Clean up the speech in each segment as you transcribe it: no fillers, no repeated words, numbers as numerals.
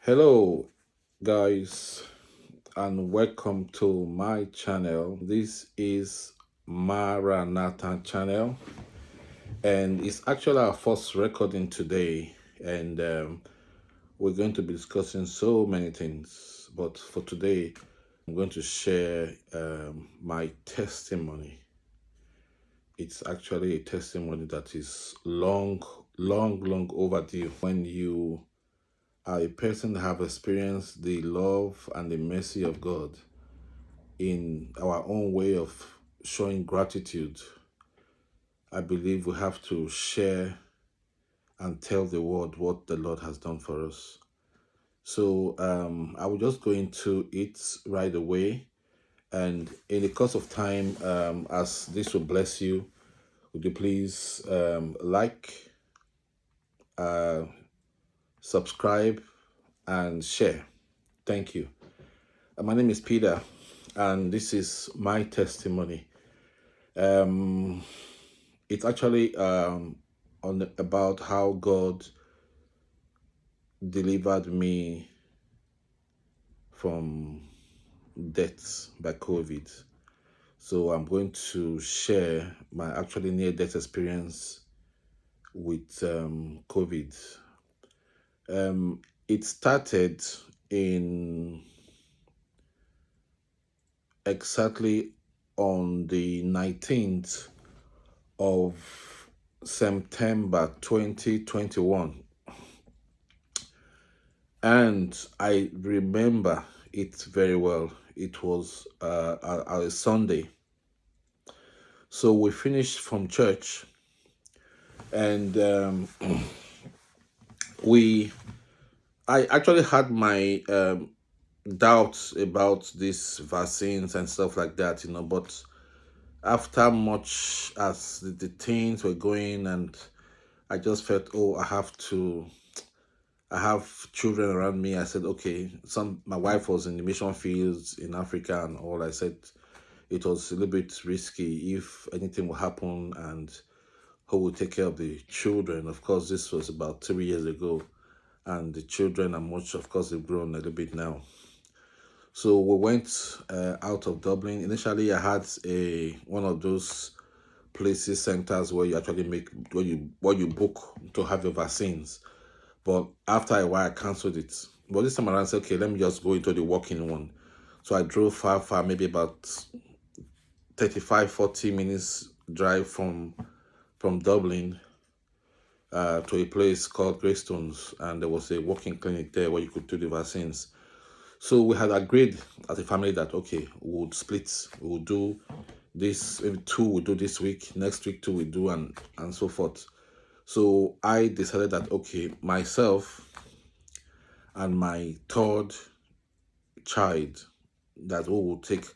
Hello, guys, and welcome to my channel. This is Maranatha channel, and it's actually our first recording today. And we're going to be discussing so many things, but for today, I'm going to share my testimony. It's actually a testimony that is long overdue. When you are a person that have experienced the love and the mercy of God in our own way of showing gratitude, I believe we have to share and tell the world what the Lord has done for us. So I will just go into it right away. And in the course of time, as this will bless you, would you please like, subscribe, and share? Thank you. My name is Peter, and this is my testimony. It's actually about how God delivered me from death by COVID. So I'm going to share my actually near-death experience with COVID. It started in exactly on the 19th of September 2021. And I remember it very well. It was a Sunday. So we finished from church, and I actually had my doubts about these vaccines and stuff like that, but after much as the things were going, and I just felt, oh, I have children around me. I said, okay, my wife was in the mission fields in Africa and all. I said it was a little bit risky if anything will happen, and who will take care of the children. Of course, this was about 3 years ago, and the children are much, of course, they've grown a little bit now. So we went out of Dublin. Initially, I had one of those places, centers where you actually where you book to have your vaccines. But after a while, I cancelled it. But this time around, I said, okay, let me just go into the walk-in one. So I drove far, maybe about 35, 40 minutes drive from Dublin to a place called Greystones. And there was a walk-in clinic there where you could do the vaccines. So we had agreed as a family that, okay, we would split. We would do this, maybe two we do this week, next week two we do, and so forth. So I decided that, okay, myself and my third child, that we will take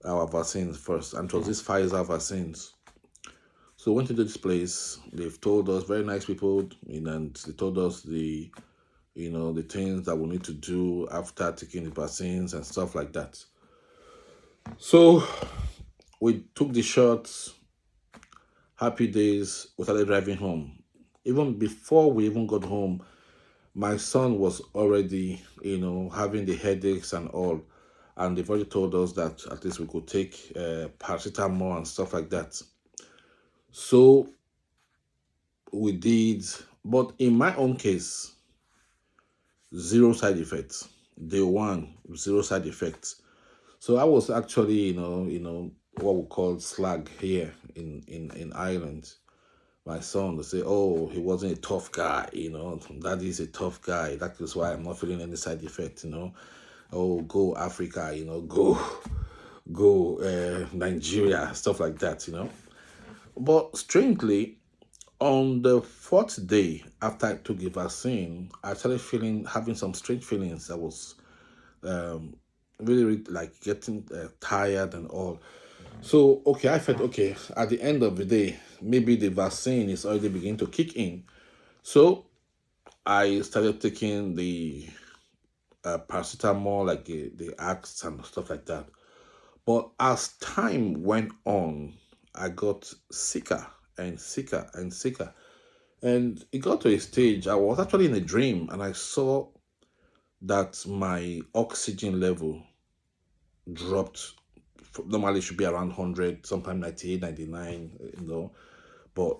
our vaccines first. And it was these Pfizer vaccines. So we went into this place. They've told us, very nice people, and they told us the things that we need to do after taking the vaccines and stuff like that. So we took the shots. Happy days. We started driving home. Even before we even got home, my son was already, having the headaches and all. And they've already told us that at least we could take paracetamol and stuff like that. So we did. But in my own case, zero side effects. Day one, zero side effects. So I was actually, what we call slag here in Ireland. My son, they say, oh, he wasn't a tough guy, that is a tough guy. That is why I'm not feeling any side effect, Oh, go Africa, go Nigeria, stuff like that, But strangely, on the fourth day after I took the vaccine, I started having some strange feelings. I was really like getting tired and all. So, okay, I felt, okay, at the end of the day, maybe the vaccine is already beginning to kick in. So I started taking the paracetamol, like the Axe and stuff like that. But as time went on, I got sicker and sicker and sicker. And it got to a stage, I was actually in a dream, and I saw that my oxygen level dropped. Normally it should be around 100, sometimes 98, 99, but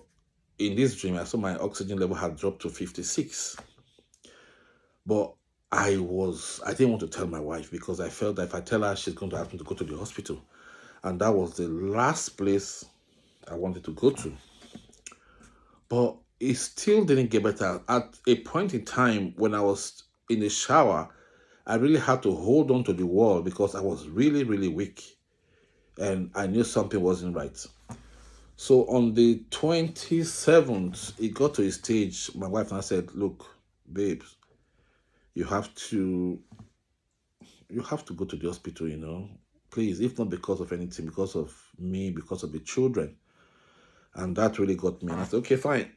in this dream I saw my oxygen level had dropped to 56. But I didn't want to tell my wife because I felt that if I tell her, she's going to ask me to go to the hospital. And that was the last place I wanted to go to. But it still didn't get better. At a point in time when I was in the shower, I really had to hold on to the wall because I was really, really weak. And I knew something wasn't right. So on the 27th, it got to a stage, my wife and I said, look, babes, you have to go to the hospital, please, if not because of anything, because of me, because of the children. And that really got me. And I said, okay, fine.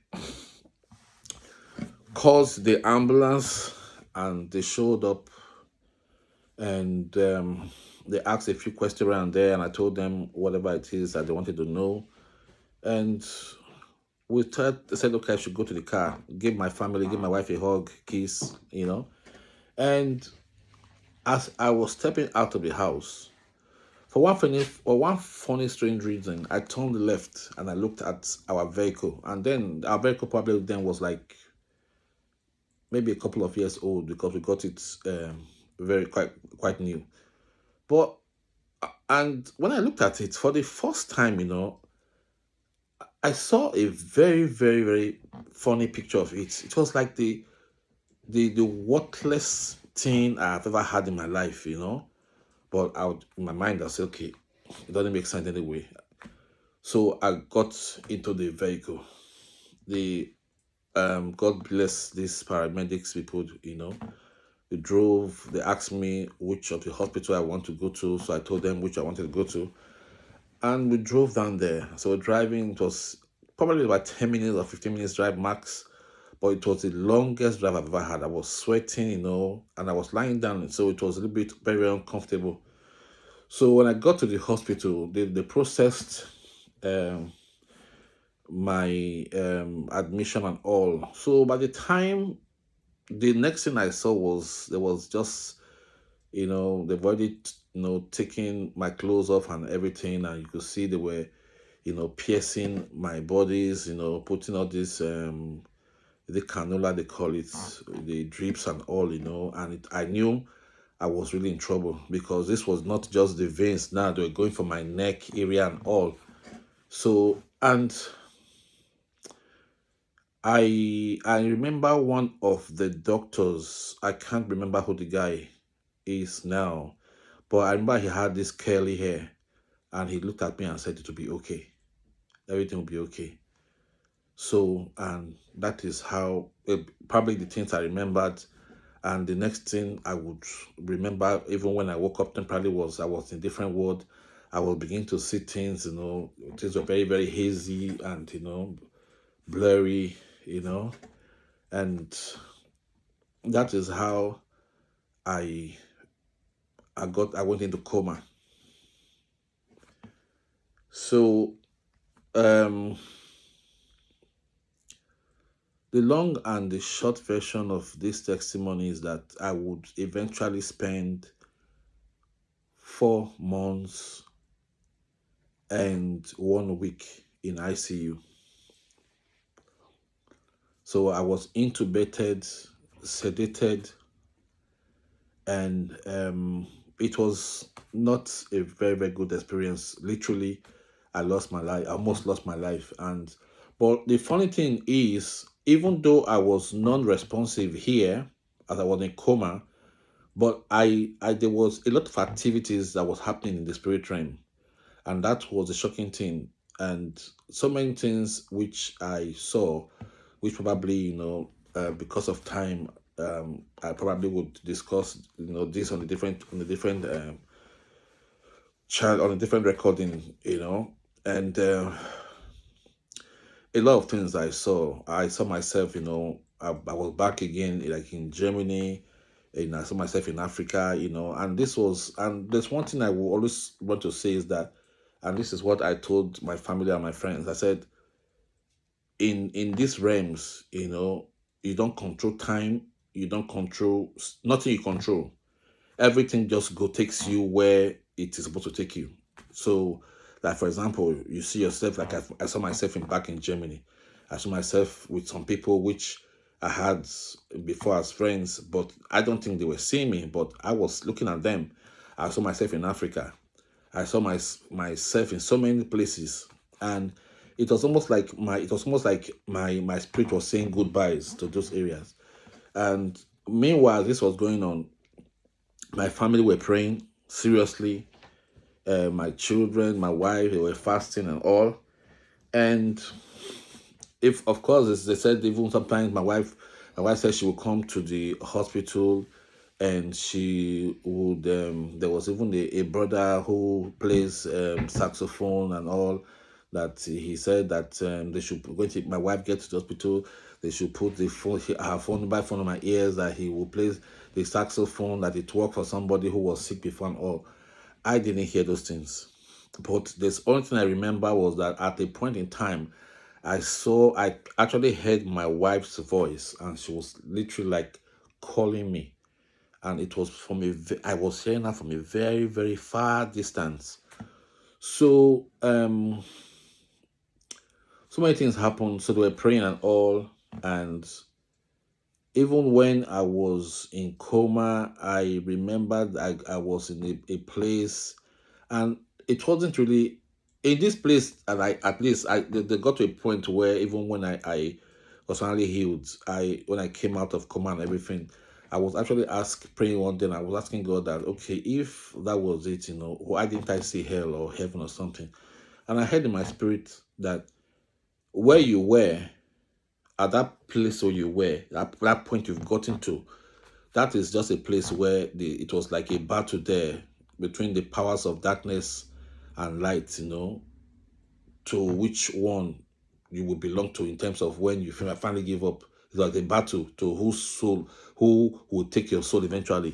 Called the ambulance and they showed up and they asked a few questions around there. And I told them whatever it is that they wanted to know. And they said, okay, I should go to the car, give my family, give my wife a hug, kiss. And as I was stepping out of the house, for one funny, strange reason, I turned left and I looked at our vehicle. And then our vehicle probably then was like maybe a couple of years old because we got it very quite new. But and when I looked at it for the first time, I saw a very, very, very funny picture of it. It was like the worthless thing I've ever had in my life. But in my mind, I said, okay, it doesn't make sense anyway. So I got into the vehicle. The God bless these paramedics people. They drove, they asked me which of the hospital I want to go to. So I told them which I wanted to go to. And we drove down there. So we're driving, it was probably about 10 minutes or 15 minutes drive max. But it was the longest drive I've ever had. I was sweating, and I was lying down. So it was a little bit very, very uncomfortable. So when I got to the hospital, they processed um, my admission and all. So by the time the next thing I saw was there was just they've already taken my clothes off and everything, and you could see they were piercing my bodies, putting all this the cannula they call it, the drips and all, and I knew I was really in trouble because this was not just the veins now, they were going for my neck area and all. So, and I remember one of the doctors, I can't remember who the guy is now, but I remember he had this curly hair and he looked at me and said it will be okay. Everything will be okay. So, and that is how probably the things I remembered. And the next thing I would remember, even when I woke up temporarily, was I was in a different world. I was beginning to see things, things were very, very hazy and, blurry, and that is how I I went into coma. So um the long and the short version of this testimony is that I would eventually spend 4 months and 1 week in ICU. So I was intubated, sedated, and it was not a very, very good experience. Literally, I lost my life. I almost lost my life. And but the funny thing is, even though I was non-responsive here, as I was in coma, but I there was a lot of activities that was happening in the spirit realm, and that was a shocking thing. And so many things which I saw, which probably because of time, I probably would discuss this on the different child on a different recording, and a lot of things I saw myself, I was back again like in Germany, and I saw myself in Africa, and there's one thing I will always want to say is that, and this is what I told my family and my friends. I said, in these realms, you don't control time, you don't control, nothing you control. Everything just go takes you where it is supposed to take you. So, like for example, you see yourself like I saw myself in back in Germany. I saw myself with some people which I had before as friends, but I don't think they were seeing me. But I was looking at them. I saw myself in Africa. I saw myself in so many places, and it was almost like my spirit was saying goodbyes to those areas. And meanwhile, this was going on. My family were praying seriously. My children, my wife, they were fasting and all. And if of course as they said, even sometimes my wife said she would come to the hospital, and she would there was even a brother who plays saxophone and all, that he said that they should when my wife gets to the hospital, they should put the phone her phone by phone on my ears, that he will play the saxophone, that it worked for somebody who was sick before and all. I didn't hear those things. But the only thing I remember was that at a point in time, I actually heard my wife's voice, and she was literally like calling me. And it was I was hearing her from a very, very far distance. So, so many things happened. So they were praying and all. And even when I was in coma, I remembered I was in a place, and it wasn't really in this place. And I at least they got to a point where even when I was finally healed, when I came out of coma and everything, I was actually praying one day, and I was asking God that, okay, if that was it, why didn't I see hell or heaven or something? And I heard in my spirit that where you were, at that place where you were, that point you've gotten to, that is just a place where it was like a battle there between the powers of darkness and light, to which one you will belong to, in terms of when you finally give up. It's like a battle to who will take your soul eventually.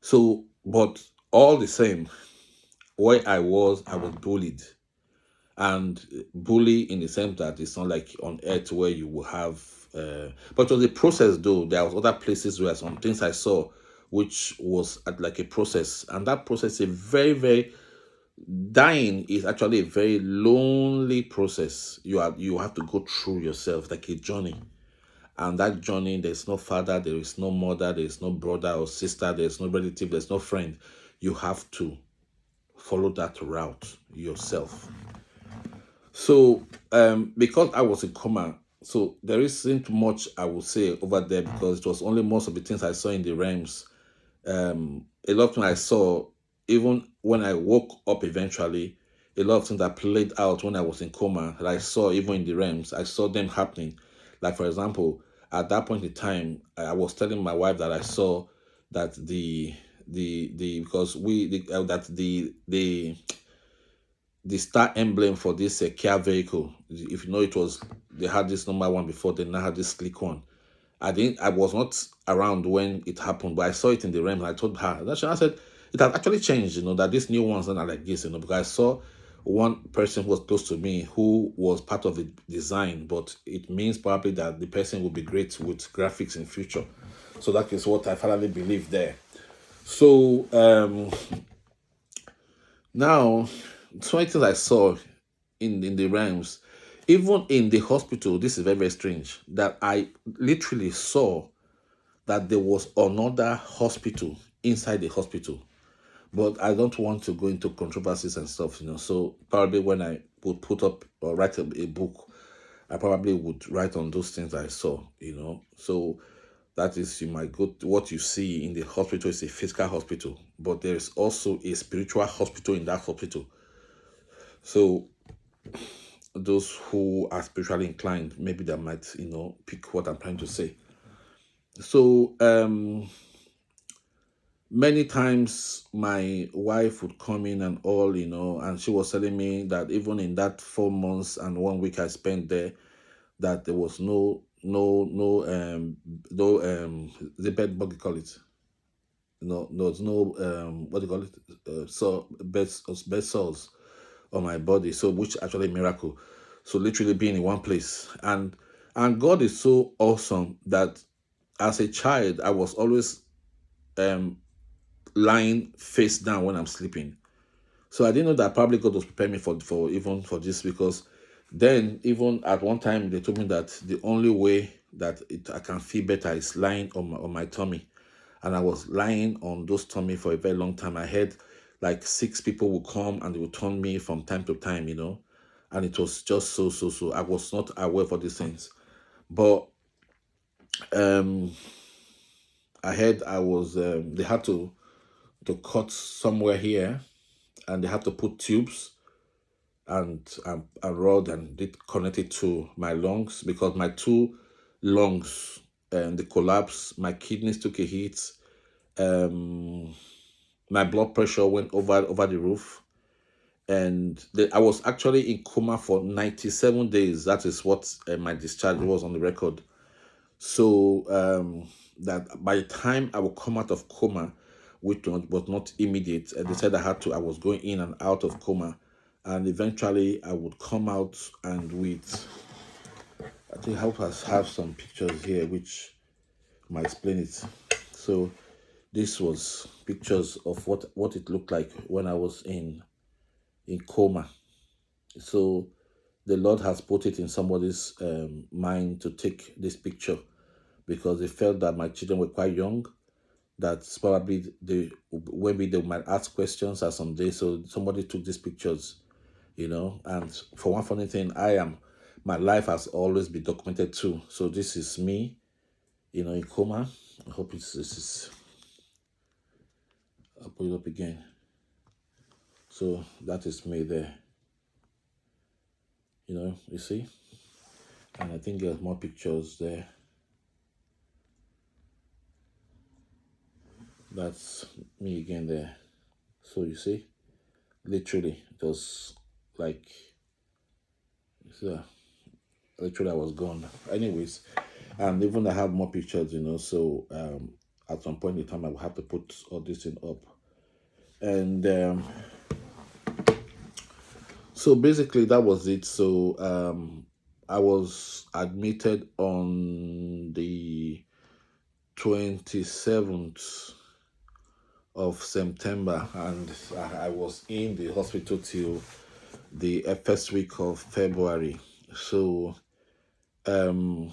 So, but all the same, where I was bullied. And bully in the sense that it's not like on earth where you will have but it was a process. Though there was other places where some things I saw which was like a process, and that process is a very, very dying is actually a very lonely process. You have to go through yourself, like a journey. And that journey, there's no father, there is no mother, there is no brother or sister, there's no relative, there's no friend. You have to follow that route yourself. So, because I was in coma, so there isn't much I would say over there, because it was only most of the things I saw in the realms. A lot of things I saw, even when I woke up eventually, a lot of things that played out when I was in coma that I saw even in the realms, I saw them happening. Like for example, at that point in time, I was telling my wife that I saw that the because we the, that the star emblem for this Kia vehicle. If you know, it was they had this normal one before, they now had this sleek one. I was not around when it happened, but I saw it in the realm. And I told her that I said it has actually changed. That these new ones are not like this. Because I saw one person who was close to me who was part of the design, but it means probably that the person will be great with graphics in future. So that is what I finally believe there. So now, so many things I saw in the realms, even in the hospital. This is very, very strange that I literally saw that there was another hospital inside the hospital. But I don't want to go into controversies and stuff. So probably when I would put up or write a book, I probably would write on those things I saw. So that is, you might go to what you see in the hospital is a physical hospital, but there is also a spiritual hospital in that hospital. So those who are spiritually inclined, maybe they might, pick what I'm trying to say. So many times my wife would come in and all, and she was telling me that even in that 4 months and 1 week I spent there, that there was no the bed bug you call it. No, there's no what do you call it? So bed sores on my body. So which actually a miracle. So literally being in one place. And God is so awesome that as a child, I was always um, lying face down when I'm sleeping. So I didn't know that probably God was preparing me for even for this, because then even at one time they told me that the only way that I can feel better is lying on my tummy, and I was lying on those tummy for a very long time. I had like six people would come and they would turn me from time to time, and it was just so. I was not aware of all these things, but um, I heard I was they had to cut somewhere here, and they had to put tubes and rod, and it connected to my lungs, because my two lungs and they collapsed. My kidneys took a hit. Um, my blood pressure went over the roof, and I was actually in coma for 97 days. That is what my discharge was on the record. So that by the time I would come out of coma, which was not immediate, they said I was going in and out of coma, and eventually I would come out, and with, I think, help us have some pictures here which might explain it. So this was pictures of what it looked like when I was in coma. So the Lord has put it in somebody's mind to take this picture, because they felt that my children were quite young, that probably maybe they might ask questions at some day. So somebody took these pictures, and for one funny thing, my life has always been documented too. So this is me, in coma. I hope this is, I'll put it up again. So that is me there, you see? And I think there's more pictures there. That's me again there. So you see, literally, it was like, yeah, literally I was gone. Anyways, and even I have more pictures, so at some point in time I will have to put all this thing up. And so basically that was it. So I was admitted on the 27th of September, and I was in the hospital till the first week of February. So the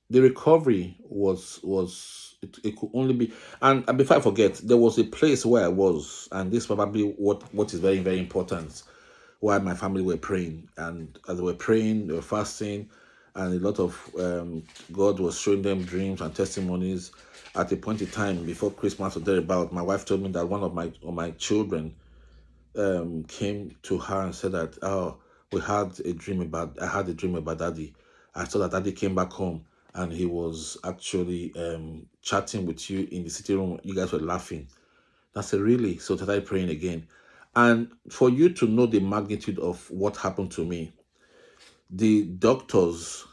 recovery it could only be, and before I forget, there was a place where I was, and this is probably what is very, very important, while my family were praying, and as they were praying, they were fasting, and a lot of God was showing them dreams and testimonies. At a point in time before Christmas or thereabout, my wife told me that one of my children came to her and said that, oh, I had a dream about daddy. I saw that daddy came back home, and he was actually chatting with you in the sitting room. You guys were laughing. I said, really? So I started praying again. And for you to know the magnitude of what happened to me, the doctors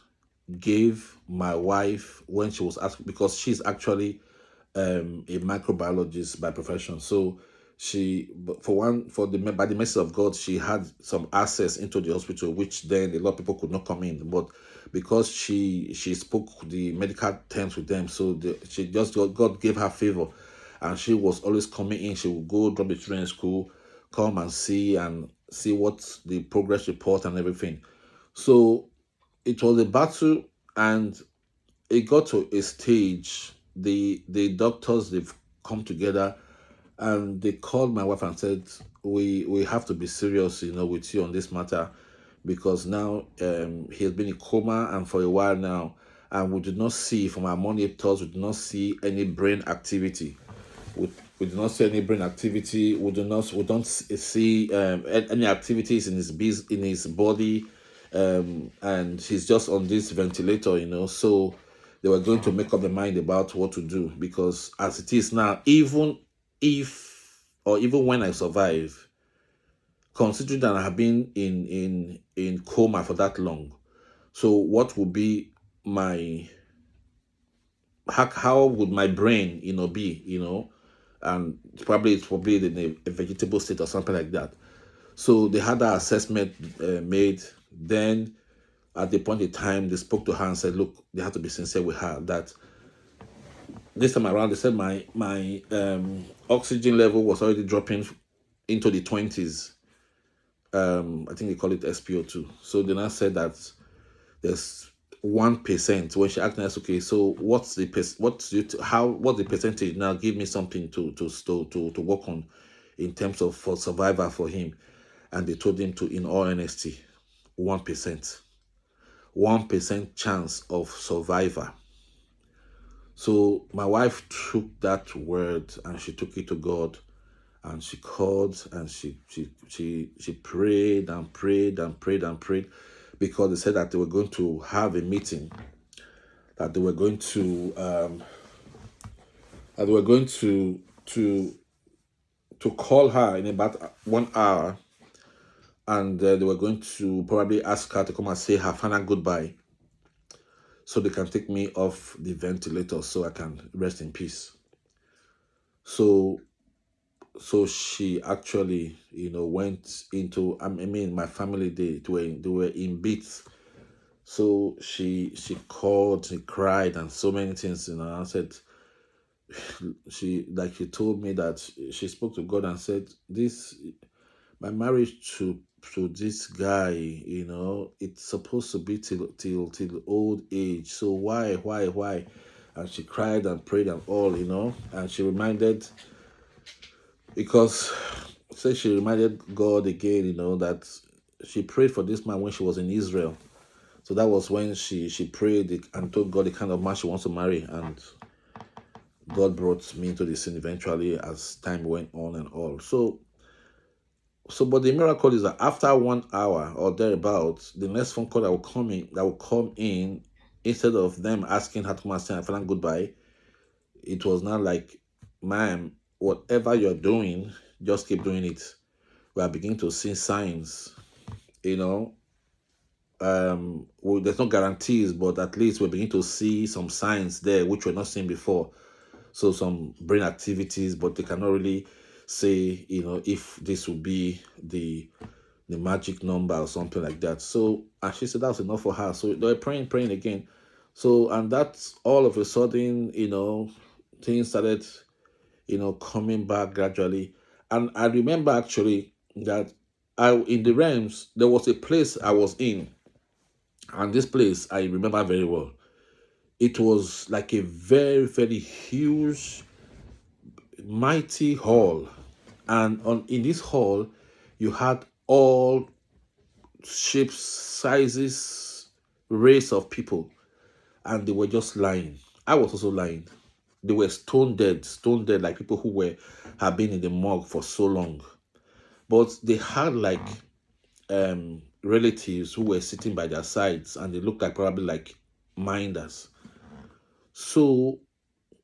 gave my wife, when she was asked, because she's actually a microbiologist by profession. So she, by the mercy of God, she had some access into the hospital, which then a lot of people could not come in. But because she spoke the medical terms with them, so she just God gave her favor, and she was always coming in. She would go drop the children in school, come and see what the progress report and everything. So it was a battle, and it got to a stage. The doctors, they've come together, and they called my wife and said, we have to be serious, with you on this matter, because now he has been in coma and for a while now, and we did not see from our monitors, we did not see any brain activity. We do not see any brain activity. We don't see any activities in his body, and he's just on this ventilator. So they were going to make up their mind about what to do, because as it is now, even when I survive, considering that I have been in coma for that long, so what would be my how would my brain be, and it's probably in a vegetable state or something like that. So they had that assessment made. Then at the point in time, they spoke to her and said, look, they had to be sincere with her, that this time around they said my oxygen level was already dropping into the 20s. I think they call it SpO2. So they now said that there's 1%. When she asked me, okay, so what's the what's the percentage now? Give me something to work on in terms of for survivor for him. And they told him to, in all honesty, 1%. 1% chance of survivor. So my wife took that word and she took it to God, and she called and she prayed and prayed and prayed and prayed, because they said that they were going to have a meeting, that they were going to to call her in about 1 hour, and they were going to probably ask her to come and say her final goodbye, so they can take me off the ventilator so I can rest in peace. So she actually, went into. I mean, my family, they were in bits. So she called, she cried, and so many things. I said, she told me that she spoke to God and said, this, my marriage to this guy, it's supposed to be till old age. So why? And she cried and prayed and all, and she reminded, because say she reminded God again, that she prayed for this man when she was in Israel. So that was when she prayed and told God the kind of man she wants to marry, and God brought me into the scene eventually as time went on and all. But the miracle is that after 1 hour or thereabouts, the next phone call that will come in, instead of them asking her to come and say final goodbye, it was not like, ma'am, whatever you're doing, just keep doing it. We are beginning to see signs, you know. Well, there's no guarantees, but at least we're beginning to see some signs there which we're not seeing before. So some brain activities, but they cannot really say, if this will be the magic number or something like that. So, and she said that was enough for her. So they were praying again. So, and that's all of a sudden, things started, coming back gradually. And I remember actually that in the realms, there was a place I was in, and this place I remember very well. It was like a very, very huge, mighty hall. And in this hall, you had all shapes, sizes, race of people, and they were just lying. I was also lying. They were stone dead, like people who have been in the morgue for so long. But they had like relatives who were sitting by their sides, and they looked like probably like minders. So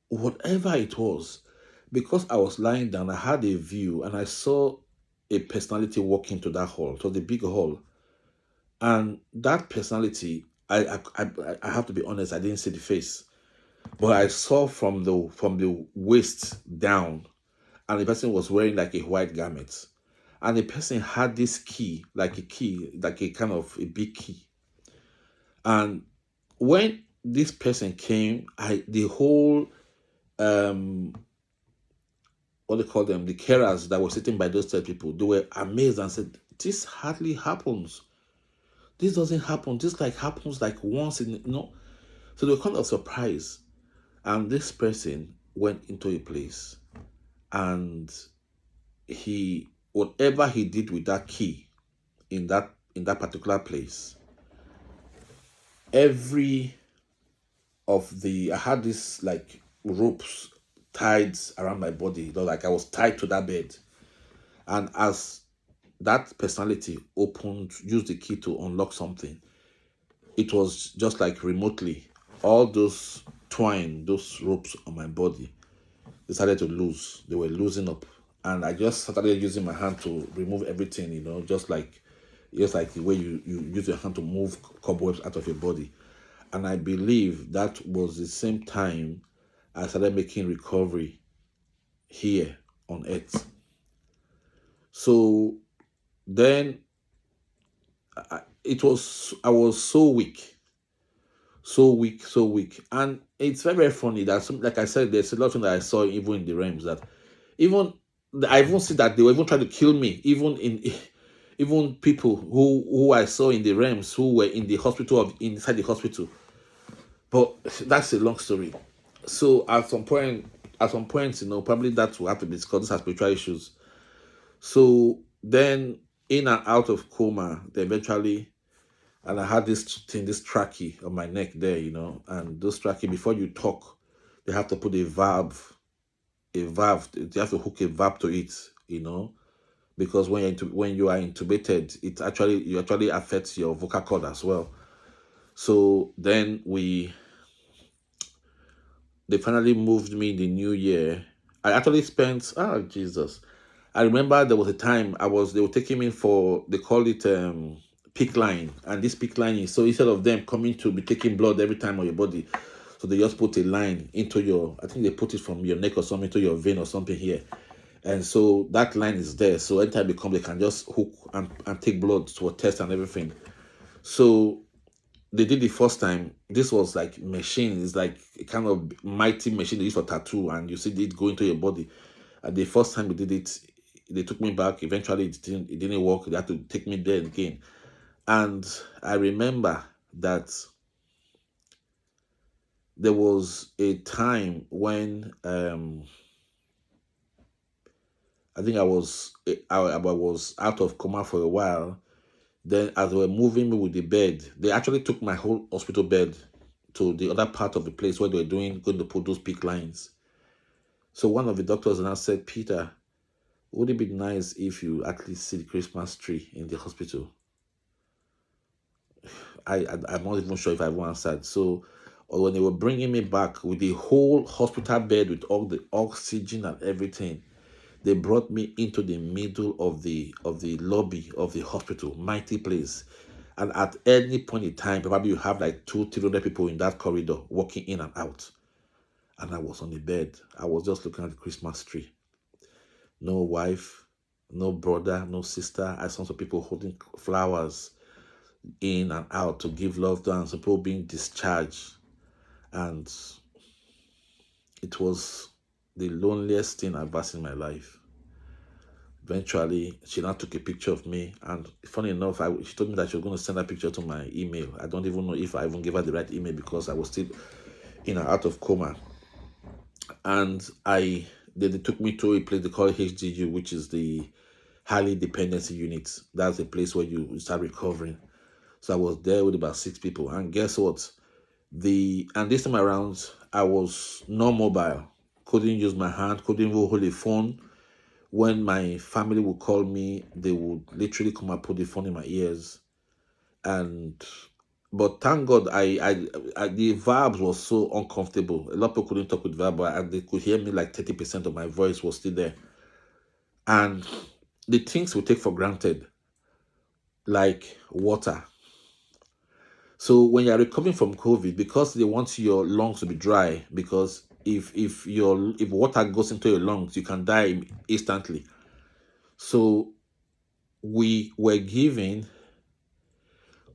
whatever it was, because I was lying down, I had a view and I saw a personality walk into that hall. It was a big hall. And that personality, I have to be honest, I didn't see the face. But I saw from the waist down, and the person was wearing like a white garment. And the person had this key, like a kind of a big key. And when this person came, the whole what they call them, the carers that were sitting by those 10 people, they were amazed and said, this hardly happens. This doesn't happen. This like happens like once in. So they were kind of surprised. And this person went into a place, and whatever he did with that key in that particular place, every I had this like ropes tied around my body. Like I was tied to that bed. And as that personality used the key to unlock something, it was just like remotely, all those ropes on my body, they started to lose. They were losing up. And I just started using my hand to remove everything, just like the way you use your hand to move cobwebs out of your body. And I believe that was the same time I started making recovery here on earth. So then I was so weak. So weak, so weak. And it's very, very funny that some, like I said, there's a lot of things that I saw even in the realms that even I even see that they were even trying to kill me, even in even people who I saw in the realms who were in the hospital of inside the hospital. But that's a long story. So at some point, probably that will have to be discussed. These are spiritual issues. So then, in and out of coma, they eventually, and I had this thing, this trachea on my neck there, and those trachea, before you talk, they have to put a valve. They have to hook a valve to it, because when you are intubated, you actually affects your vocal cord as well. So then they finally moved me in the new year. I actually spent, Jesus. I remember there was a time they were taking me for, they call it peak line. And this peak line is, so instead of them coming to be taking blood every time on your body, so they just put a line into I think they put it from your neck or something to your vein or something here. And so that line is there. So anytime they come, they can just hook and take blood to a test and everything. So they did the first time. This was like machine. It's like a kind of mighty machine they use for tattoo, and you see it go into your body. And the first time they did it, they took me back. Eventually, it didn't work. They had to take me there again. And I remember that there was a time when I think I was out of coma for a while. Then, as they were moving me with the bed, they actually took my whole hospital bed to the other part of the place where they were going to put those peak lines. So one of the doctors now said, Peter, would it be nice if you at least see the Christmas tree in the hospital? I'm not even sure if I answered. So when they were bringing me back with the whole hospital bed with all the oxygen and everything, they brought me into the middle of the lobby of the hospital, mighty place. And at any point in time, probably you have like 200-300 people in that corridor walking in and out. And I was on the bed. I was just looking at the Christmas tree. No wife, no brother, no sister. I saw some people holding flowers in and out to give love to, and some people being discharged. And it was the loneliest thing I've ever seen in my life. Eventually, she now took a picture of me, and funny enough, she told me that she was going to send that picture to my email. I don't even know if I even gave her the right email because I was still in and out of coma. And they took me to a place they call HDU, which is the highly dependency unit. That's a place where you start recovering. So I was there with about 6 people, and guess what? And this time around, I was not mobile. Couldn't use my hand. Couldn't even hold a phone. When my family would call me, they would literally come and put the phone in my ears. But thank God, the vibes was so uncomfortable. A lot of people couldn't talk with vibe, but they could hear me like 30% of my voice was still there. And the things we take for granted, like water. So when you're recovering from COVID, because they want your lungs to be dry, because if water goes into your lungs, you can die instantly. So we were given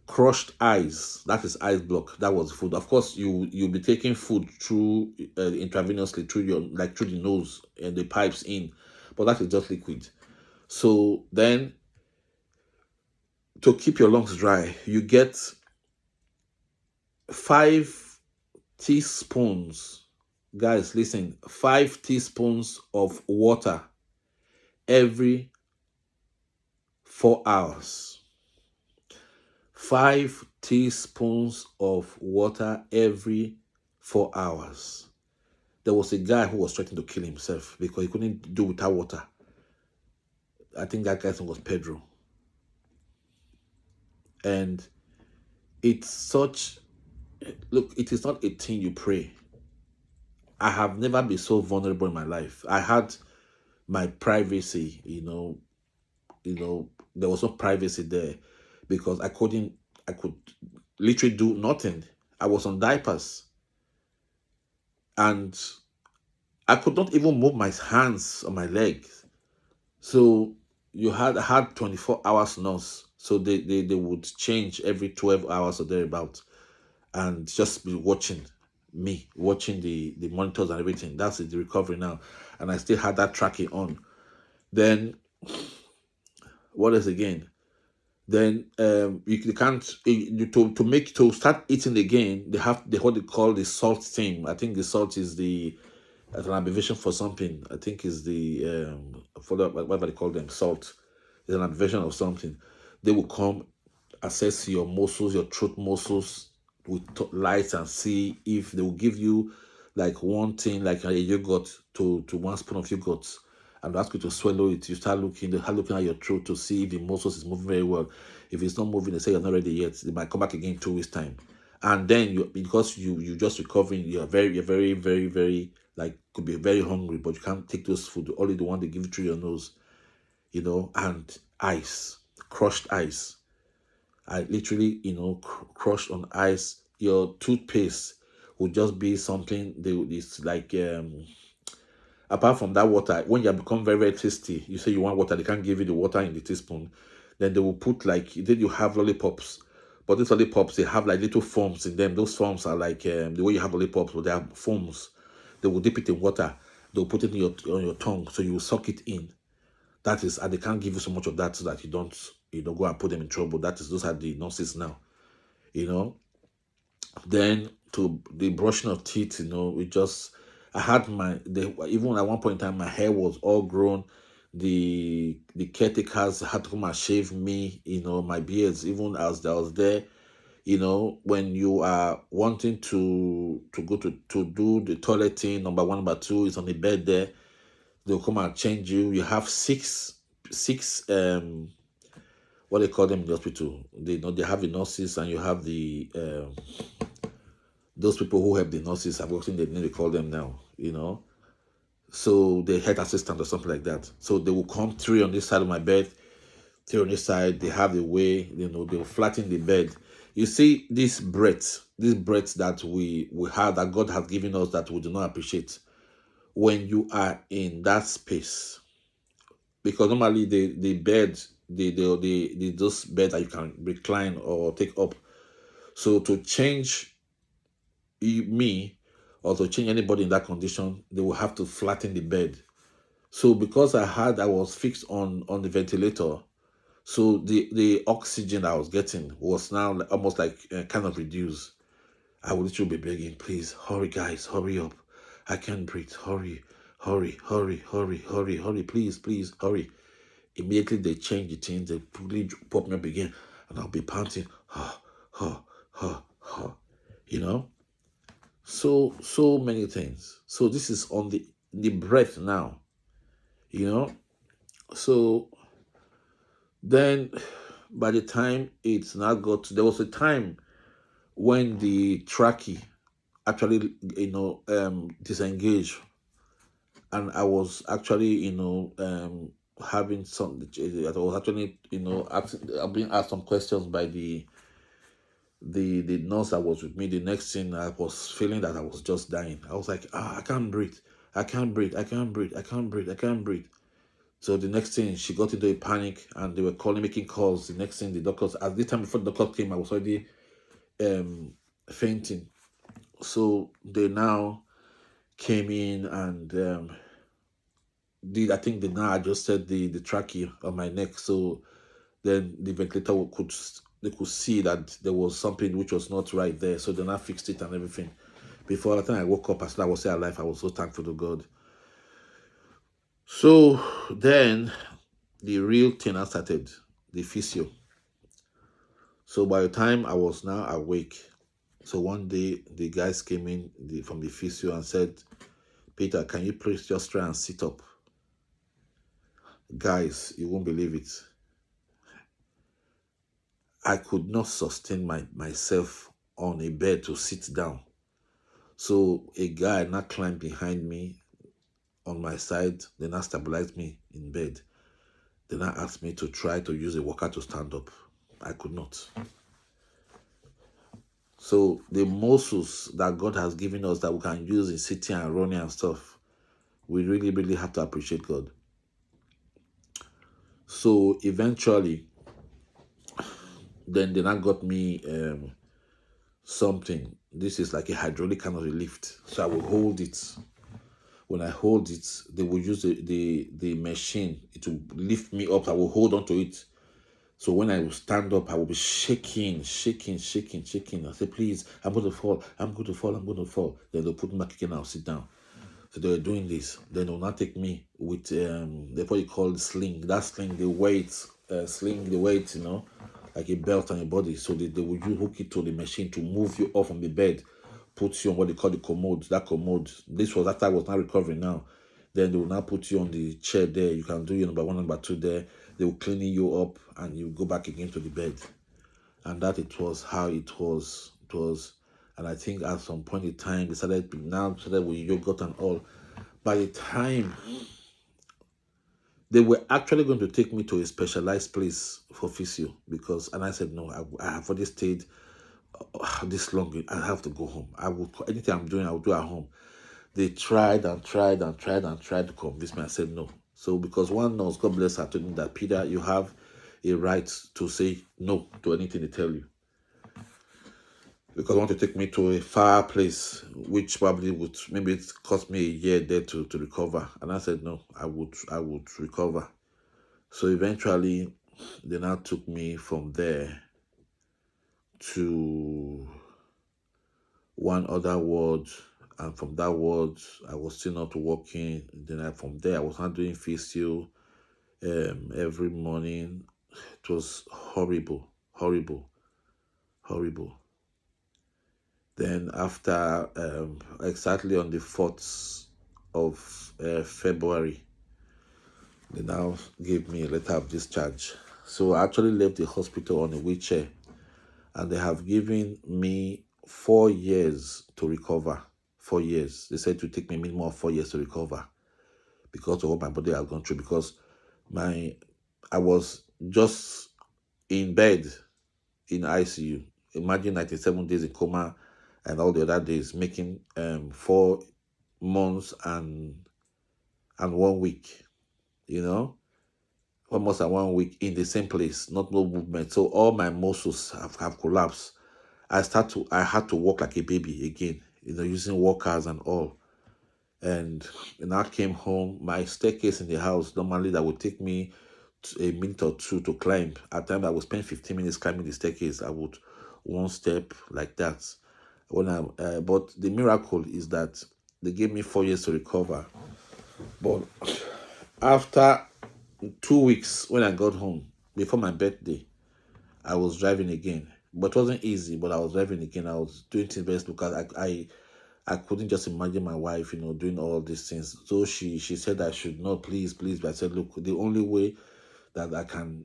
crushed ice. That is ice block. That was food. Of course, you'll be taking food through intravenously through the nose and the pipes in, but that is just liquid. So then, to keep your lungs dry, you get 5 teaspoons. Guys, listen, 5 teaspoons of water every 4 hours. 5 teaspoons of water every 4 hours. There was a guy who was threatening to kill himself because he couldn't do without water. I think that guy's name was Pedro. And it's such, look, it is not a thing you pray. I have never been so vulnerable in my life. I had my privacy, there was no privacy there because I could literally do nothing. I was on diapers and I could not even move my hands or my legs. So I had 24 hours nurse. So they would change every 12 hours or thereabout. and just be watching me, watching the monitors and everything. That's the recovery now. And I still had that tracking on. Then what else again? Then you can't to make to start eating again. They have what they call the salt thing. I think the salt is the as an abbreviation for something. I think is the for the, whatever they call them, salt is an abbreviation of something. They will come assess your muscles, your throat muscles with lights and see if they will give you like one thing, like a yogurt to one spoon of yogurt, and ask you to swallow it. You start looking, they start looking at your throat to see if the muscles is moving very well. If it's not moving, they say you're not ready yet. They might come back again in 2 weeks time, and then you because you just recovering, you're very like could be very hungry, but you can't take those food. Only the one they give you through your nose, and ice, crushed ice. I literally, crushed on ice. Your toothpaste would just be something. It's like apart from that water, when you become very very tasty, you say you want water, they can't give you the water in the teaspoon. Then they will put like then you have lollipops, but these lollipops they have like little foams in them. Those foams are like the way you have lollipops, but they have foams. They will dip it in water. They will put it in on your tongue, so you will suck it in. That is, and they can't give you so much of that so that you don't go and put them in trouble. That is, those are the nurses now, you know. Then to the brushing of teeth, we just I had even at one point in time my hair was all grown. The caretakers had to come and shave me, my beards, even as I was there. When you are wanting to go to do the toilet thing, number one, number two is on the bed there. They'll come and change you. You have six what they call them in the hospital. They have the nurses and you have the those people who help the nurses. I've forgotten the name they call them now. So the head assistant or something like that. So they will come three on this side of my bed, three on this side. They have the way, they'll flatten the bed. You see, this breath that we have, that God has given us, that we do not appreciate when you are in that space. Because normally the bed, the those bed that you can recline or take up. So to change me or to change anybody in that condition, they will have to flatten the bed. So because I was fixed on the ventilator, so the oxygen I was getting was now almost like kind of reduced. I would literally be begging, please hurry, guys, hurry up. I can't breathe. Hurry, hurry, hurry, hurry, hurry, hurry, please, hurry. Immediately they change the things, they really pop me up again, and I'll be panting, ha, ha, ha, ha, you know. So many things. So this is on the breath now, you know. So then, by the time it's now there was a time when the trachea actually, disengaged, and I was actually, having some. I was actually, I'm being asked some questions by the nurse that was with me. The next thing, I was feeling that I was just dying. I was like, I can't breathe. I can't breathe. I can't breathe. I can't breathe. I can't breathe. So the next thing, she got into a panic, and they were calling, making calls. The next thing, the doctors, at this time before the doctor came, I was already fainting. So they now came in and I think they now adjusted the trachea on my neck. So then the ventilator they could see that there was something which was not right there. So then I fixed it and everything. Before the time I woke up, as I was still alive, I was so thankful to God. So then the real thing I started, the physio. So by the time I was now awake, so one day the guys came in from the physio and said, Peter, can you please just try and sit up? Guys, you won't believe it. I could not sustain myself on a bed to sit down. So a guy now climbed behind me on my side, then I stabilized me in bed. Then I asked me to try to use a walker to stand up. I could not. So the muscles that God has given us that we can use in sitting and running and stuff, we really, really have to appreciate God. So eventually, then they now got me something. This is like a hydraulic kind of a lift. So I will hold it. When I hold it, they will use the machine to lift me up. I will hold on to it. So when I will stand up, I will be shaking, shaking, shaking, shaking. I say, please, I'm going to fall. I'm going to fall. I'm going to fall. Then they'll put me back again. I'll sit down. So they were doing this. Then they'll not take me with the what you call the sling. That sling, the weight, sling, the weight, like a belt on your body. So they will you hook it to the machine to move you off from the bed, put you on what they call the commode. That commode. This was after I was not recovering now. Then they will now put you on the chair there. You can do your number one, number two there. They will clean you up and you go back again to the bed. And that it was how it was. It was, and I think at some point in time, they started with yogurt and all. By the time they were actually going to take me to a specialized place for physio, because, and I said no, I have already stayed this long. I have to go home. I will anything I'm doing, I will do at home. They tried and tried and tried and tried to convince me. I said no. So because one nurse, God bless her, told me that, Peter, you have a right to say no to anything they tell you. Because I want to take me to a far place, which probably would maybe it cost me a year there to recover. And I said no, I would recover. So eventually they now took me from there to one other ward, and from that ward I was still not working. Then from there I was not doing physio every morning. It was horrible, horrible, horrible. Then after exactly on the 4th of February, they now gave me a letter of discharge. So I actually left the hospital on a wheelchair, and they have given me 4 years to recover. 4 years. They said it would take me a minimum of 4 years to recover because of what my body had gone through. Because I was just in bed in ICU. Imagine 97 days in coma and all the other days, making 4 months and 1 week, almost at 1 week in the same place, not no movement. So all my muscles have collapsed. I had to walk like a baby again, using walkers and all. And when I came home, my staircase in the house, normally that would take me a minute or two to climb. At times I would spend 15 minutes climbing the staircase. I would one step like that. But the miracle is that they gave me 4 years to recover. But after 2 weeks, when I got home before my birthday, I was driving again. But it wasn't easy. But I was driving again. I was doing things best because I couldn't just imagine my wife, doing all these things. So she said I should not, please, please. But I said, look, the only way that I can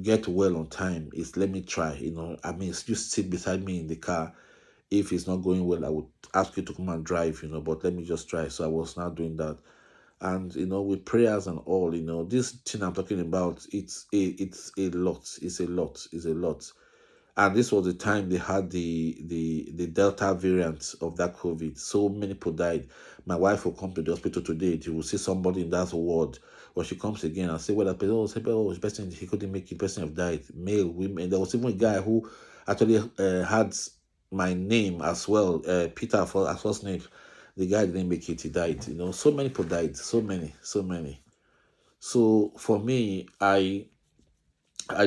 get well on time is let me try. I mean, you sit beside me in the car. If it's not going well, I would ask you to come and drive, but let me just try. So I was now doing that. And with prayers and all, this thing I'm talking about, it's a lot. It's a lot. And this was the time they had the Delta variant of that COVID. So many people died. My wife will come to the hospital today. She will see somebody in that ward. When she comes again and say, well, that person, person, he couldn't make it, person have died. Male, women. There was even a guy who actually had my name as well, Peter as first name. The guy didn't make it, he died. So many people died. So many, so many. So for me, I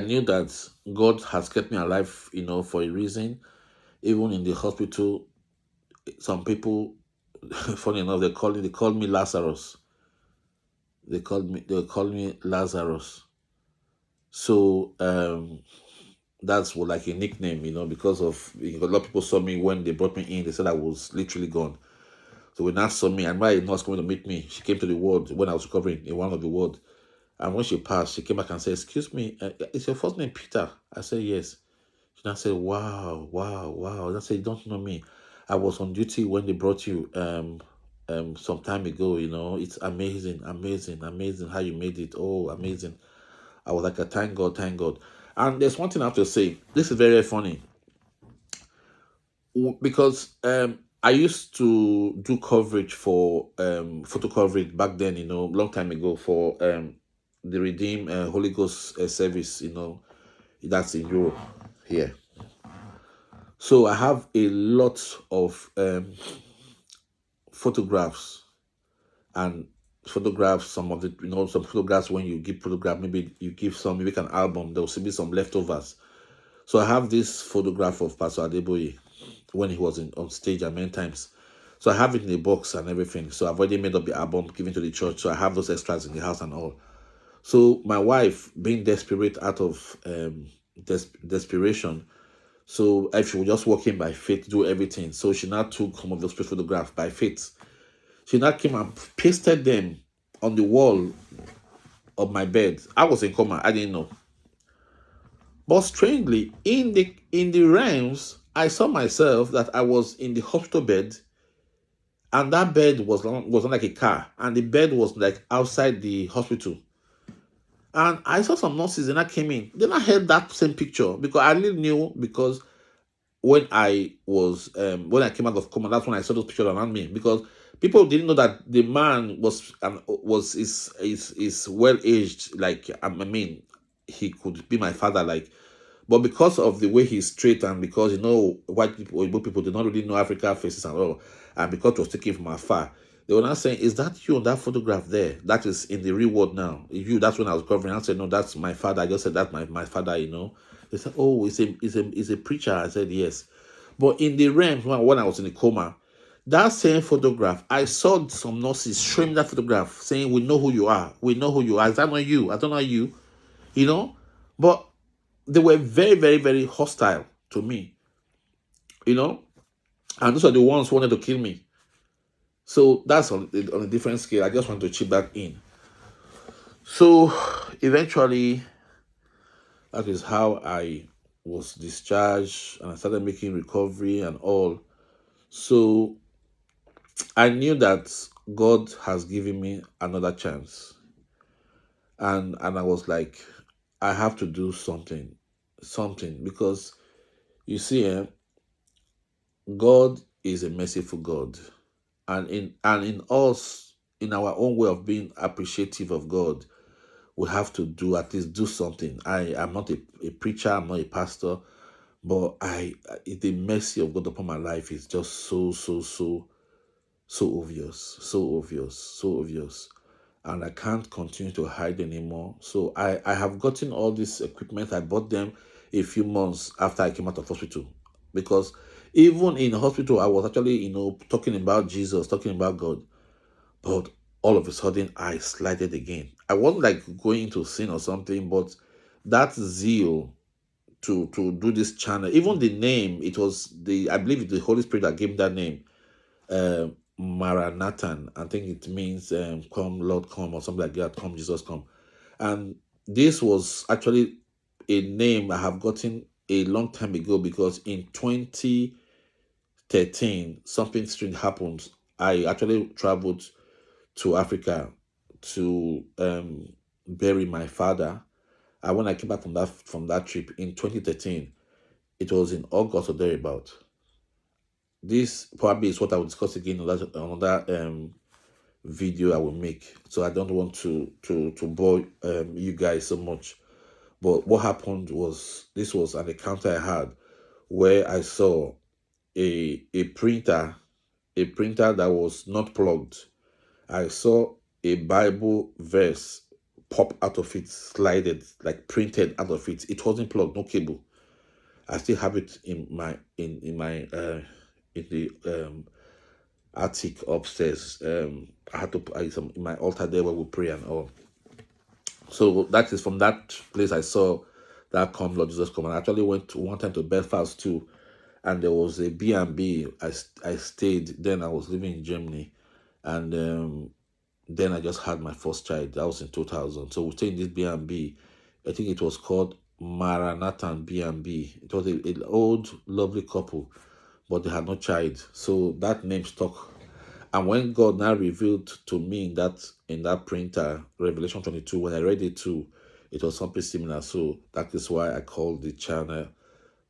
knew that God has kept me alive, for a reason. Even in the hospital, some people, funny enough, they called me Lazarus. They called me Lazarus. So that's what, like a nickname, because of a lot of people saw me when they brought me in. They said I was literally gone. So when I saw me, and my nurse coming to meet me, she came to the ward when I was recovering in one of the ward. And when she passed, she came back and said, "Excuse me, is your first name Peter?" I said, "Yes." She now said, "Wow, wow, wow." I said, "You don't know me. I was on duty when they brought you some time ago, It's amazing, amazing, amazing how you made it. Oh, amazing." I was like, thank God, thank God. And there's one thing I have to say. This is very, very funny. Because I used to do coverage for photo coverage back then, long time ago for the Redeem Holy Ghost service, that's in Europe here. So I have a lot of photographs and photographs. Some of the, some photographs, when you give photograph, maybe you give some, maybe an album, there will still be some leftovers. So I have this photograph of Pastor Adeboye when he was on stage many times. So I have it in a box and everything. So I've already made up the album, given to the church. So I have those extras in the house and all. So my wife, being desperate out of desperation, so if she was just walking by faith, do everything. So she now took some of those photographs by faith. She now came and pasted them on the wall of my bed. I was in coma. I didn't know. But strangely, in the realms, I saw myself that I was in the hospital bed, and that bed was not like a car, and the bed was like outside the hospital. And I saw some nurses, and I came in. Then I had that same picture because I really knew, because when I came out of coma, that's when I saw those pictures around me, because people didn't know that the man was is well aged. Like, I mean, he could be my father, like, but because of the way he's straight, and because white people, Igbo people did not really know African faces and all, and because it was taken from afar, they were not saying, "Is that you on that photograph there? That is in the real world now. You." That's when I was covering. I said, "No, that's my father." I just said, "That's my father." They said, "Oh, it's a preacher." I said, "Yes." But in the realm, when I was in the coma, that same photograph, I saw some nurses showing that photograph, saying, "We know who you are. We know who you are. Is that not you? I don't know you." You know, but they were very, very, very hostile to me, you know, and those are the ones who wanted to kill me. So that's on a different scale. I just want to chip that in. So eventually, that is how I was discharged, and I started making recovery and all. So I knew that God has given me another chance, and I was like, I have to do something, because you see, God is a merciful God, and in us, in our own way of being appreciative of God, we have to do, at least do something. I am not a preacher, I'm not a pastor, but the mercy of God upon my life is just so obvious, so obvious, and I can't continue to hide anymore. So I have gotten all this equipment. I bought them a few months after I came out of hospital, because even in hospital I was actually, talking about Jesus, talking about God, but all of a sudden I slided again. I wasn't like going to sin or something, but that zeal to do this channel, even the name, it was I believe it's the Holy Spirit that gave me that name, uh, Maranathan. I think it means, "Come, Lord, come," or something like that. "Come, Jesus, come." And this was actually a name I have gotten a long time ago, because in 2013, something strange happened. I actually traveled to Africa to bury my father. And when I came back from that trip in 2013, it was in August or thereabout. This probably is what I will discuss again on another video I will make. So I don't want to bore you guys so much. But what happened was, this was an encounter I had where I saw a printer that was not plugged. I saw a Bible verse pop out of it, slided, like printed out of it. It wasn't plugged, no cable. I still have it in the attic upstairs. I had to put some in my altar there where we pray and all. So that is from that place I saw that "Come, Lord Jesus, come." And I actually went one time to Belfast too, and there was a B&B. I stayed. Then I was living in Germany, and then I just had my first child. That was in 2000. So we stayed in this B&B. I think it was called Maranathan B&B. It was an old, lovely couple, but they had no child. So that name stuck. And when God now revealed to me in that printer, Revelation 22, when I read it too, it was something similar. So that is why I called the channel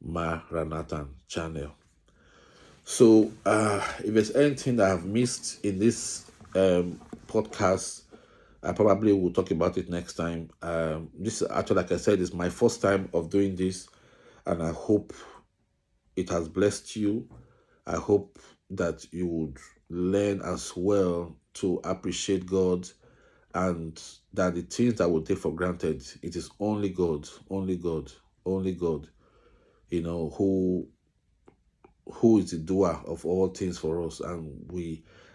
Maranathan channel. So if there's anything that I've missed in this podcast, I probably will talk about it next time. This actually, like I said, is my first time of doing this, and I hope it has blessed you. I hope that you would learn as well to appreciate God, and that the things that we take for granted, it is only God, only God, only God, who is the doer of all things for us.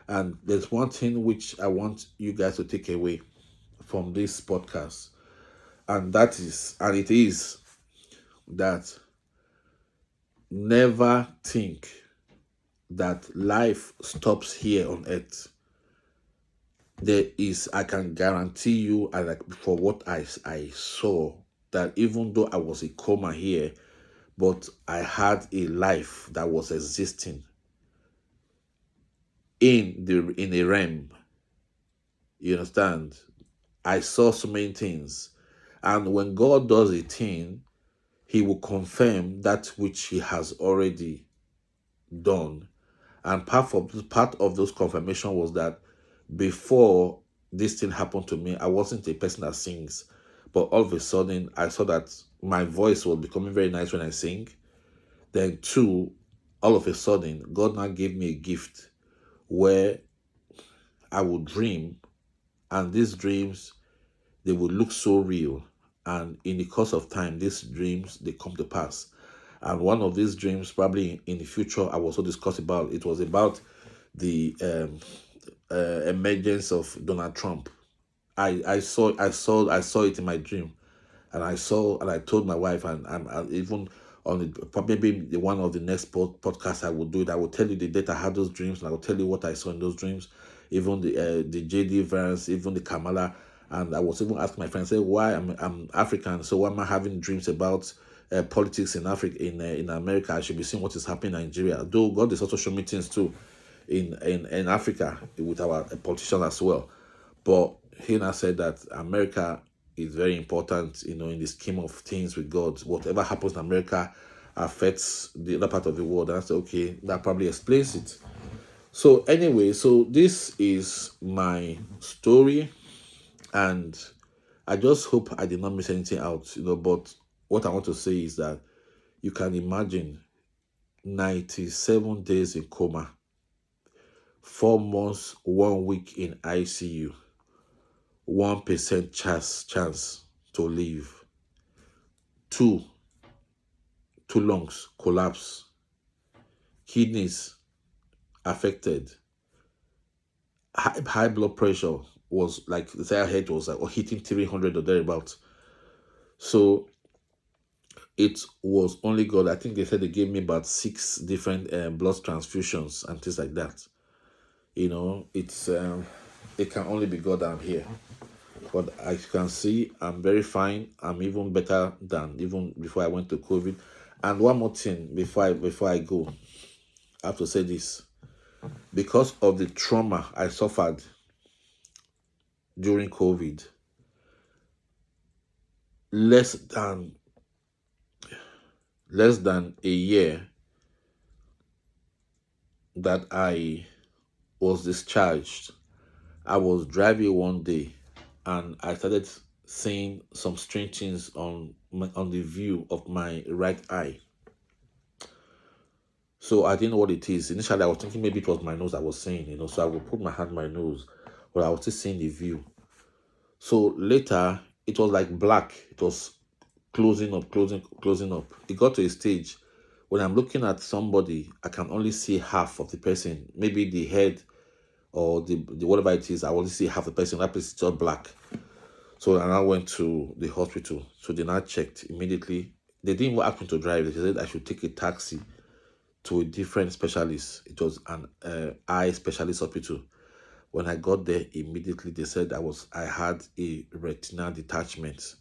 And there's one thing which I want you guys to take away from this podcast, and it is that never think that life stops here on earth. I can guarantee you, and like for what I saw, that even though I was a coma here, but I had a life that was existing in a realm. You understand? I saw so many things. And when God does a thing, he will confirm that which he has already done. And part of those confirmation was that before this thing happened to me, I wasn't a person that sings. But all of a sudden, I saw that my voice was becoming very nice when I sing. Then, two, all of a sudden, God now gave me a gift where I would dream, and these dreams, they would look so real. And in the course of time, these dreams, they come to pass. And one of these dreams, probably in the future, I will also discuss about. It was about the emergence of Donald Trump. I saw it in my dream, and I told my wife, and even on the probably the one of the next podcasts I will do it. I will tell you the date I had those dreams, and I will tell you what I saw in those dreams, even the JD Vance, even the Kamala. And I was even asking my friends, say, why I'm African, so why am I having dreams about politics in Africa, in America? I should be seeing what is happening in Nigeria. Though God is also showing me things too in Africa with our politicians as well. But he now said that America is very important, in the scheme of things with God. Whatever happens in America affects the other part of the world. And I said, okay, that probably explains it. So anyway, so this is my story, and I just hope I did not miss anything out, but what I want to say is that you can imagine 97 days in coma, 4 months, 1 week in ICU, 1% chance to live, two two lungs collapse, kidneys affected, high blood pressure was like the entire head was like hitting 300 or thereabouts. So it was only God. I think they said they gave me about 6 different blood transfusions and things like that. It's it can only be God that I'm here. But as you can see, I'm very fine. I'm even better than even before I went to COVID. And one more thing before I go, I have to say this. Because of the trauma I suffered during COVID, less than a year that I was discharged, I was driving one day, and I started seeing some strange things on the view of my right eye. So I didn't know what it is. Initially, I was thinking maybe it was my nose I was seeing, so I would put my hand on my nose, but I was still seeing the view. So later, it was like black. It was closing up, closing up. It got to a stage when I'm looking at somebody, I can only see half of the person, maybe the head or the whatever it is. I only see half the person. That place is just black. So I now went to the hospital. So they now checked immediately. They didn't even ask me to drive. They said I should take a taxi to a different specialist. It was an eye specialist hospital. When I got there, immediately they said I had a retinal detachment,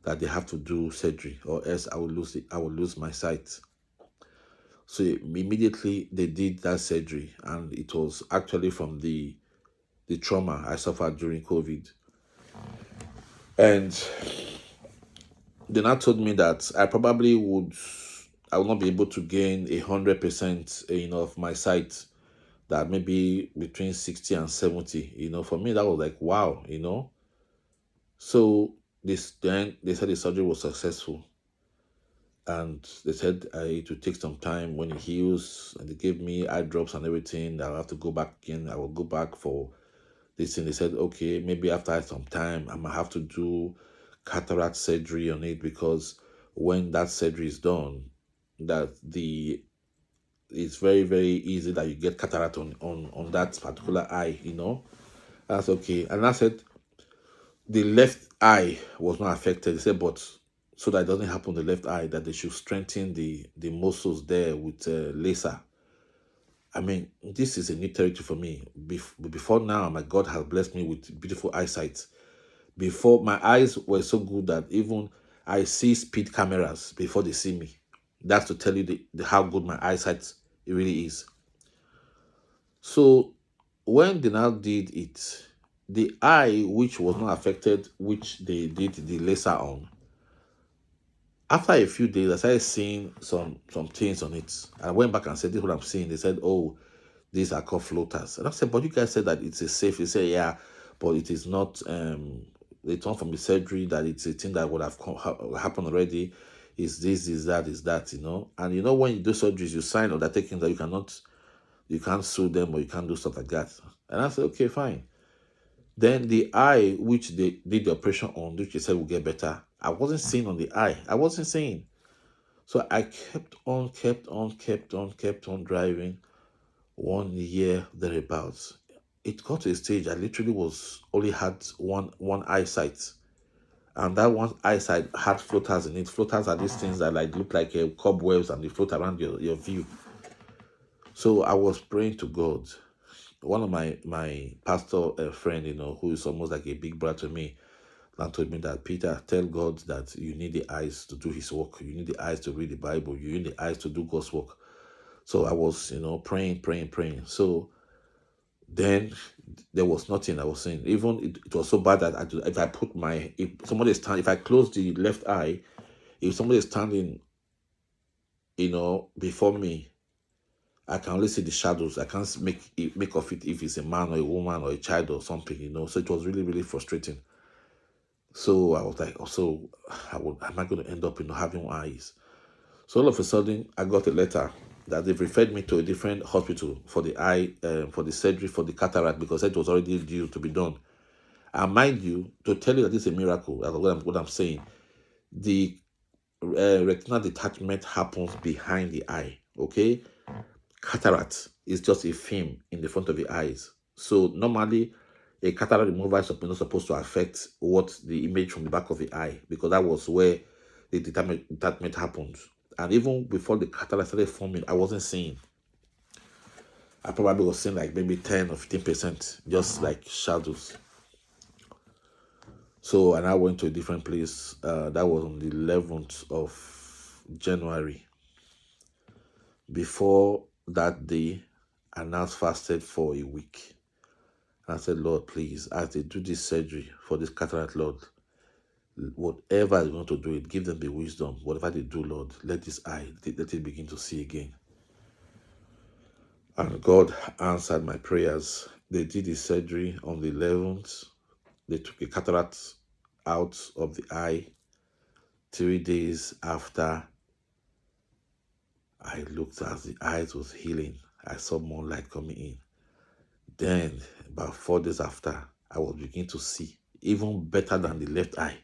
that they have to do surgery, or else I will lose my sight. So immediately they did that surgery, and it was actually from the trauma I suffered during COVID. And they now told me that I will not be able to gain 100%, of my sight. That maybe between 60 and 70. For me that was like wow. So then they said the surgery was successful. And they said it would take some time when it heals, and they gave me eye drops and everything. I'll have to go back again. I will go back for this thing. They said, okay, maybe after some time, I might have to do cataract surgery on it, because when that surgery is done, that the it's very very easy that you get cataract on that particular eye. That's okay. And I said the left eye was not affected. They said, but so that it doesn't happen on the left eye, that they should strengthen the muscles there with laser. I mean, this is a new territory for me. Before now, my God has blessed me with beautiful eyesight. Before, my eyes were so good that even I see speed cameras before they see me. That's to tell you how good my eyesight it really is. So when they now did it, the eye which was not affected, which they did the laser on, after a few days, I started seeing some things on it. I went back and said, "This is what I'm seeing." They said, "Oh, these are called floaters." And I said, "But you guys said that it's a safe." They said, "Yeah, but it is not. It's not from the surgery, that it's a thing that would have happened already. Is this? Is that? Is that? And when you do surgeries, you sign undertakings that you can't sue them, or you can't do stuff like that." And I said, "Okay, fine." Then the eye which they did the operation on, which they said will get better, I wasn't seeing on the eye. I wasn't seeing. So I kept on driving. 1 year thereabouts. It got to a stage I literally was only had one eyesight. And that one eyesight had floaters in it. Floaters are these things that like look like cobwebs, and they float around your view. So I was praying to God. One of my pastor friend, who is almost like a big brother to me, and told me that, "Peter, tell God that you need the eyes to do his work. You need the eyes to read the Bible. You need the eyes to do God's work." So I was, praying. So then there was nothing I was saying. Even it was so bad that if I put if I close the left eye, if somebody is standing, before me, I can only see the shadows. I can't make of it if it's a man or a woman or a child or something. So it was really, really frustrating. So I was like, oh, so am I going to end up, having eyes? So all of a sudden, I got a letter that they've referred me to a different hospital for the eye, for the surgery for the cataract, because it was already due to be done. And mind you, to tell you that this is a miracle, that's what I'm saying. The retinal detachment happens behind the eye. Okay, cataract is just a film in the front of the eyes. So normally, a cataract removal is not supposed to affect what the image from the back of the eye, because that was where the detachment happened. And even before the cataract started forming, I wasn't seeing. I probably was seeing like maybe 10 or 15%, just like shadows. So, and I went to a different place. That was on the 11th of January. Before that day, I now fasted for a week. And I said, "Lord, please, as they do this surgery for this cataract, Lord, whatever they want to do it, give them the wisdom. Whatever they do, Lord, let this eye, let it begin to see again." And God answered my prayers. They did the surgery on the 11th. They took a cataract out of the eye. 3 days after I looked, as the eyes was healing, I saw more light coming in. Then, about 4 days after, I was beginning to see even better than the left eye.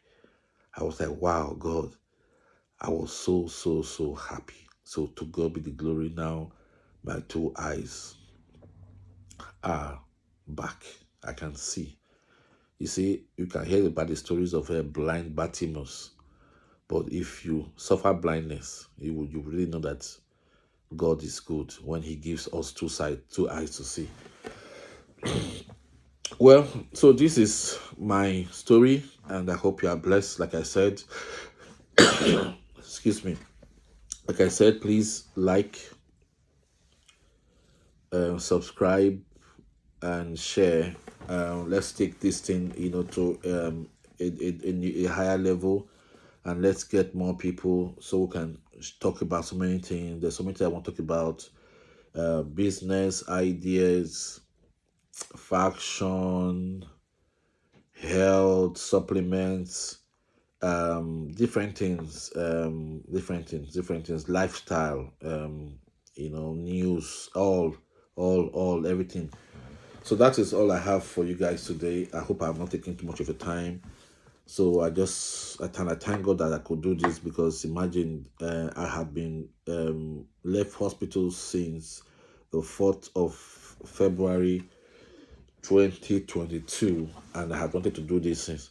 I was like, wow, God. I was so, so, so happy. So to God be the glory now. My two eyes are back. I can see. You see, you can hear about the stories of a blind Bartimaeus. But if you suffer blindness, you really know that God is good when He gives us two eyes to see. Well, so this is my story, and I hope you are blessed. Like I said, excuse me. Like I said, please like, subscribe, and share. Let's take this thing, to a higher level, and let's get more people so we can talk about so many things. There's so many things I want to talk about: business ideas, faction, health, supplements, different things, lifestyle, news, all everything. So that is all I have for you guys today. I hope I'm not taking too much of your time. So I thank God that I could do this, because imagine, I have been left hospital since the 4th of February 2022, and I had wanted to do this since.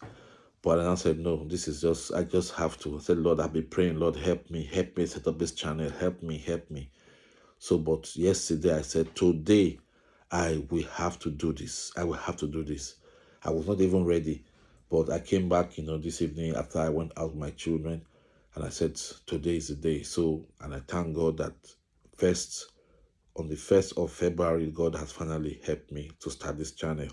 But then I said, no, this is just, I just have to. I said, Lord, I've been praying, Lord, help me set up this channel, help me. So, but yesterday I said, today I will have to do this. I will have to do this. I was not even ready, but I came back, this evening after I went out with my children, and I said, today is the day. So, and I thank God that first, on the 1st of February, God has finally helped me to start this channel.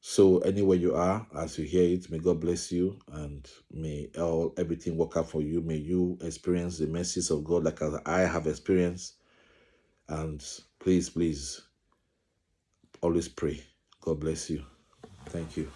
So anywhere you are, as you hear it, may God bless you, and may everything work out for you. May you experience the mercies of God like as I have experienced. And please, please, always pray. God bless you. Thank you.